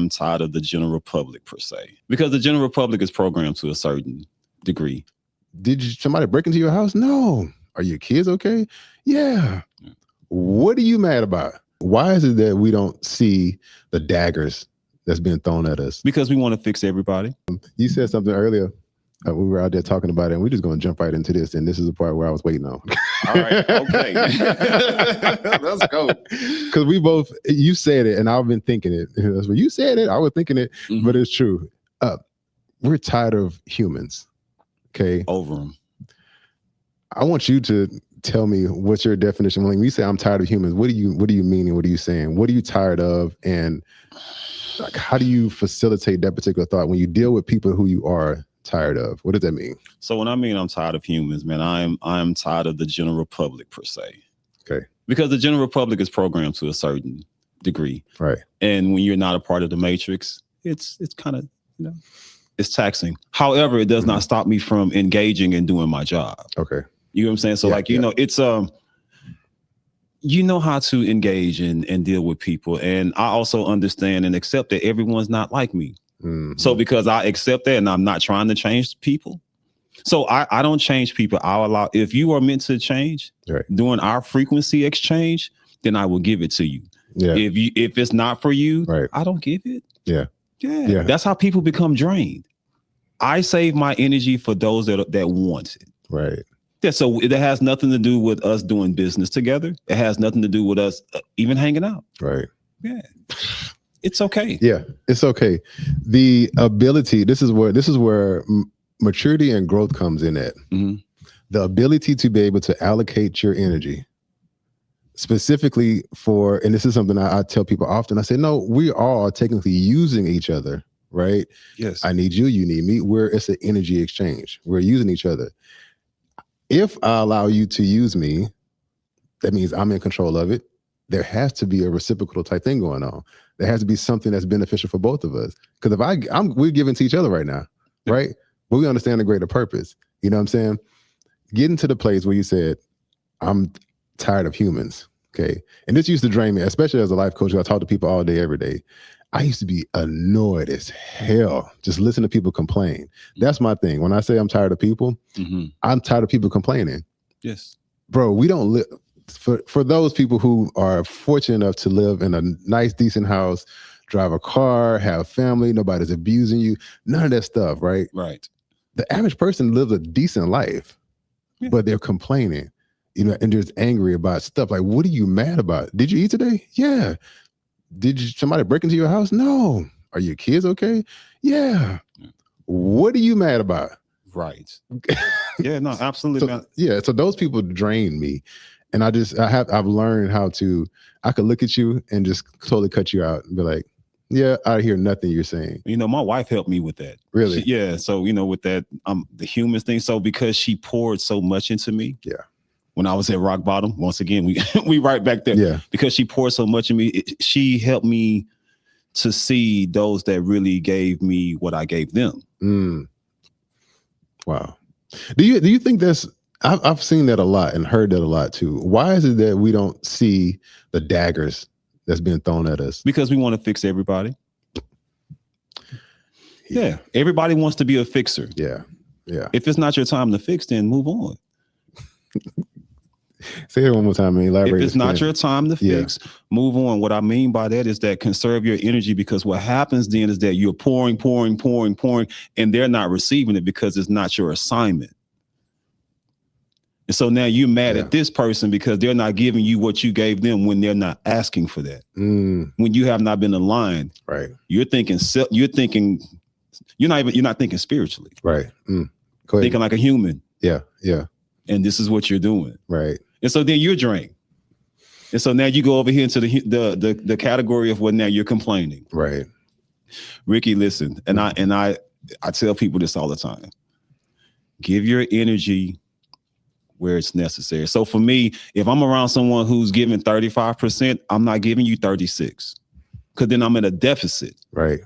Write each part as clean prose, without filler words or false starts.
I'm tired of the general public per se, because the general public is programmed to a certain degree. Did somebody break into your house? No. Are your kids okay? Yeah. What are you mad about? Why is it that we don't see the daggers that's being thrown at us? Because we want to fix everybody. You said something earlier. We were out there talking about it, and we're just going to jump right into this. And this is the part where I was waiting on. All right. Okay. Let's go. Because we both, you said it, and I've been thinking it. You said it, I was thinking it, but it's true. We're tired of humans. Okay. Over them. I want you to tell me what's your definition. When you say I'm tired of humans, what do you mean and what are you saying? What are you tired of? And like, how do you facilitate that particular thought when you deal with people who you are tired of? What does that mean? So when I mean I'm tired of humans, man, I'm tired of the general public per se. Okay. Because the general public is programmed to a certain degree. Right. And when you're not a part of the matrix, it's kind of, it's taxing. However, it does not stop me from engaging and doing my job. Okay. You know what I'm saying? So it's you know how to engage and deal with people. And I also understand and accept that everyone's not like me. Mm-hmm. So because I accept that and I'm not trying to change people. So I don't change people. I'll allow, if you are meant to change during our frequency exchange, then I will give it to you. Yeah. If it's not for you, I don't give it. Yeah. Yeah. That's how people become drained. I save my energy for those that want it. Right. Yeah, so it has nothing to do with us doing business together. It has nothing to do with us even hanging out. Right. Yeah. It's okay. Yeah, it's okay. The ability, this is where maturity and growth comes in at. Mm-hmm. The ability to be able to allocate your energy specifically for, and this is something I tell people often, I say, no, we are technically using each other, right? Yes. I need you, you need me. It's an energy exchange. We're using each other. If I allow you to use me, that means I'm in control of it. There has to be a reciprocal type thing going on. There has to be something that's beneficial for both of us. Because if we're giving to each other right now, right? But we understand the greater purpose. You know what I'm saying? Getting to the place where you said, I'm tired of humans. Okay. And this used to drain me, especially as a life coach. I talk to people all day, every day. I used to be annoyed as hell. Just listen to people complain. That's my thing. When I say I'm tired of people, I'm tired of people complaining. Yes. Bro, we don't live, for those people who are fortunate enough to live in a nice, decent house, drive a car, have family, nobody's abusing you, none of that stuff, right? Right. The average person lives a decent life, but they're complaining, and they're just angry about stuff. Like, what are you mad about? Did you eat today? Yeah. Did somebody break into your house? No. Are your kids okay? Yeah. What are you mad about? Right. Yeah, no, absolutely. So those people drain me. And I've learned how to, I could look at you and just totally cut you out and be like, yeah, I hear nothing you're saying. My wife helped me with that. Really? So, with that, the humans thing. So because she poured so much into me. Yeah. When I was at rock bottom, once again, we right back there. Yeah. Because she poured so much in me, she helped me to see those that really gave me what I gave them. Mm. Wow. Do you think that's, I've seen that a lot and heard that a lot too. Why is it that we don't see the daggers that's being thrown at us? Because we want to fix everybody. Yeah. Everybody wants to be a fixer. Yeah. Yeah. If it's not your time to fix, then move on. Say it one more time and elaborate. If it's not your time to fix, move on. What I mean by that is that conserve your energy, because what happens then is that you're pouring, and they're not receiving it because it's not your assignment. And so now you're mad at this person because they're not giving you what you gave them when they're not asking for that. When you have not been aligned, right? You're not thinking spiritually, right? Go ahead. Thinking like a human. Yeah. And this is what you're doing, right? And so then you're drained. And so now you go over here into the category of what now you're complaining, right? Ricky, listen, and I tell people this all the time: give your energy where it's necessary. So for me, if I'm around someone who's giving 35%, I'm not giving you 36, because then I'm in a deficit. Right.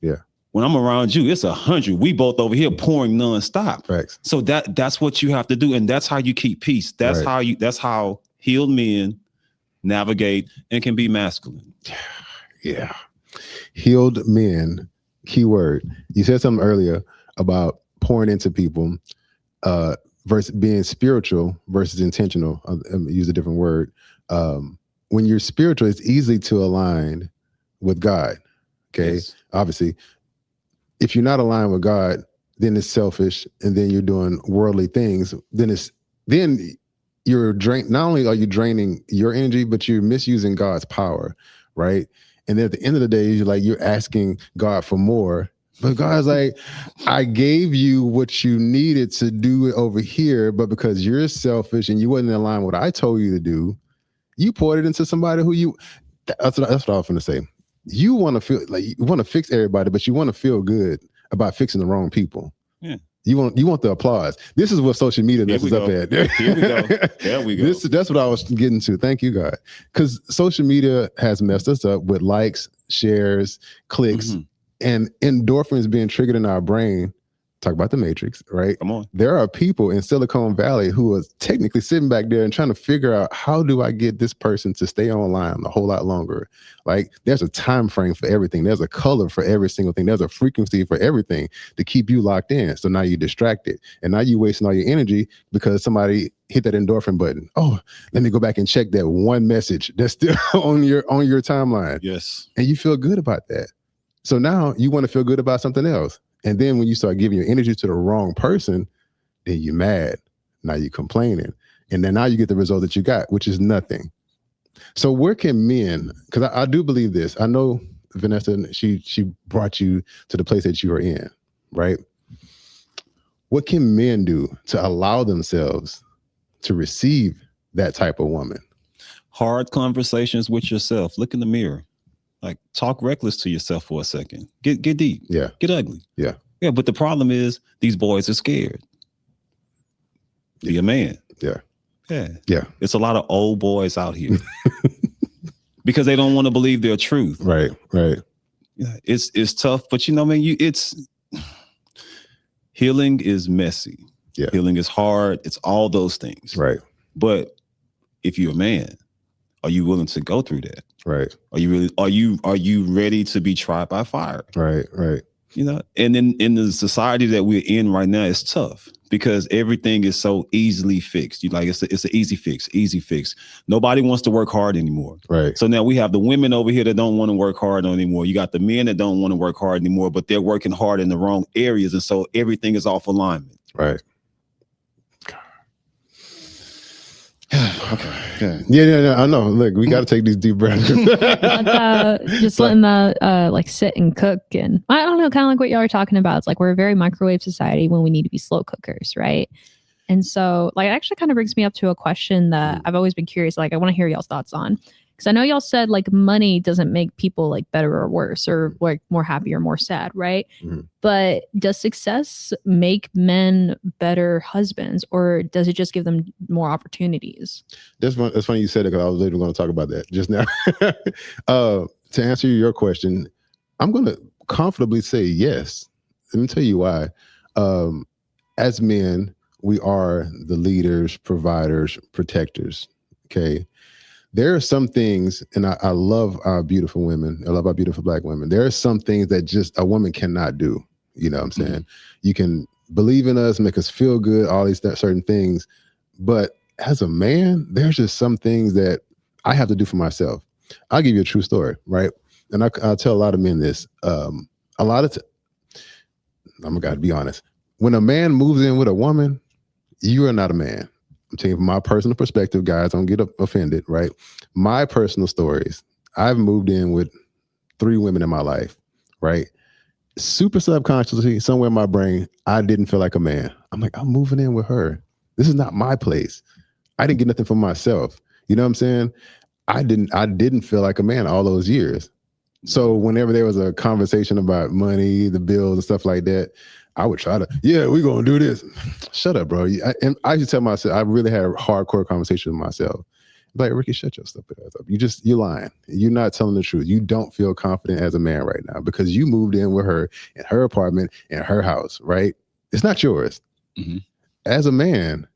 Yeah. When I'm around you, it's 100. We both over here pouring nonstop. Facts. So that's what you have to do, and that's how you keep peace. That's how healed men navigate and can be masculine. Yeah. Healed men, keyword. You said something earlier about pouring into people versus being spiritual versus intentional. I'll use a different word. When you're spiritual, it's easy to align with God. Okay. Yes. Obviously, if you're not aligned with God, then it's selfish, and then you're doing worldly things. Then you're not only are you draining your energy, but you're misusing God's power, right? And then at the end of the day, you're asking God for more. But God's like, I gave you what you needed to do it over here, but because you're selfish and you wasn't in line with what I told you to do, you poured it into somebody who that's what I was going to say. You want to feel like you want to fix everybody, but you want to feel good about fixing the wrong people. Yeah. You want the applause. This is what social media messes up at. Here we go. There we go. That's what I was getting to. Thank you, God. Because social media has messed us up with likes, shares, clicks, and endorphins being triggered in our brain. Talk about the Matrix, right? Come on. There are people in Silicon Valley who are technically sitting back there and trying to figure out, how do I get this person to stay online a whole lot longer? Like, there's a time frame for everything. There's a color for every single thing. There's a frequency for everything to keep you locked in. So now you're distracted, and now you're wasting all your energy because somebody hit that endorphin button. Oh, let me go back and check that one message that's still on your timeline. Yes. And you feel good about that. So now you want to feel good about something else. And then when you start giving your energy to the wrong person, then you're mad. Now you're complaining. And then now you get the result that you got, which is nothing. So where can men, because I do believe this. I know Vanessa, she brought you to the place that you are in, right? What can men do to allow themselves to receive that type of woman? Hard conversations with yourself. Look in the mirror. Like, talk reckless to yourself for a second. Get deep. Yeah. Get ugly. Yeah. Yeah. But the problem is these boys are scared. Be a man. Yeah. Yeah. Yeah. It's a lot of old boys out here because they don't want to believe their truth. Right. Right. Yeah. It's tough, but healing is messy. Yeah. Healing is hard. It's all those things. Right. But if you're a man, are you willing to go through that? Right. Are you ready to be tried by fire? Right. Right. And in the society that we're in right now, it's tough because everything is so easily fixed. It's an easy fix. Nobody wants to work hard anymore. Right. So now we have the women over here that don't want to work hard anymore. You got the men that don't want to work hard anymore, but they're working hard in the wrong areas. And so everything is off alignment. Right. Okay. Yeah. I know. Look, we got to take these deep breaths. Just letting that sit and cook, and I don't know, kind of like what y'all are talking about. It's like we're a very microwave society when we need to be slow cookers, right? And so, like, it actually kind of brings me up to a question that I've always been curious. Like, I want to hear y'all's thoughts on, because I know y'all said like money doesn't make people like better or worse or like more happy or more sad, right? Mm-hmm. But does success make men better husbands, or does it just give them more opportunities? That's funny you said it, because I was literally going to talk about that just now. To answer your question, I'm going to comfortably say yes. Let me tell you why. As men, we are the leaders, providers, protectors. Okay. There are some things, and I love our beautiful women. I love our beautiful Black women. There are some things that just a woman cannot do. You know what I'm saying? Mm-hmm. You can believe in us, make us feel good, all these certain things. But as a man, there's just some things that I have to do for myself. I'll give you a true story, right? And I'll tell a lot of men this. I'm gonna be honest. When a man moves in with a woman, you are not a man. I'm telling you from my personal perspective, guys, don't get offended, right? My personal stories, I've moved in with 3 women in my life, right? Super subconsciously, somewhere in my brain, I didn't feel like a man. I'm like, I'm moving in with her. This is not my place. I didn't get nothing for myself. You know what I'm saying? I didn't feel like a man all those years. So whenever there was a conversation about money, the bills and stuff like that, I would try to, we're going to do this. Shut up, bro. And I used to tell myself, I really had a hardcore conversation with myself. Like, Ricky, shut your stupid ass up. You're lying. You're not telling the truth. You don't feel confident as a man right now because you moved in with her in her apartment, in her house, right? It's not yours. Mm-hmm. As a man,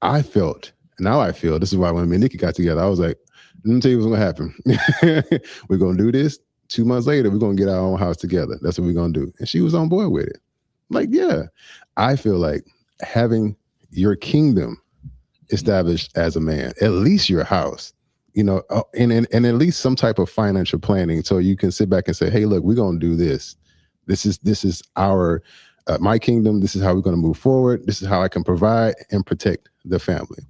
I felt, now I feel, this is why when me and Nikki got together, I was like, let me tell you what's going to happen. We're going to do this. 2 months later, we're going to get our own house together. That's what we're going to do. And she was on board with it. Like, yeah, I feel like having your kingdom established as a man, at least your house, you know, and at least some type of financial planning, so you can sit back and say, hey, look, we're going to do this. This is our my kingdom. This is how we're going to move forward. This is how I can provide and protect the family.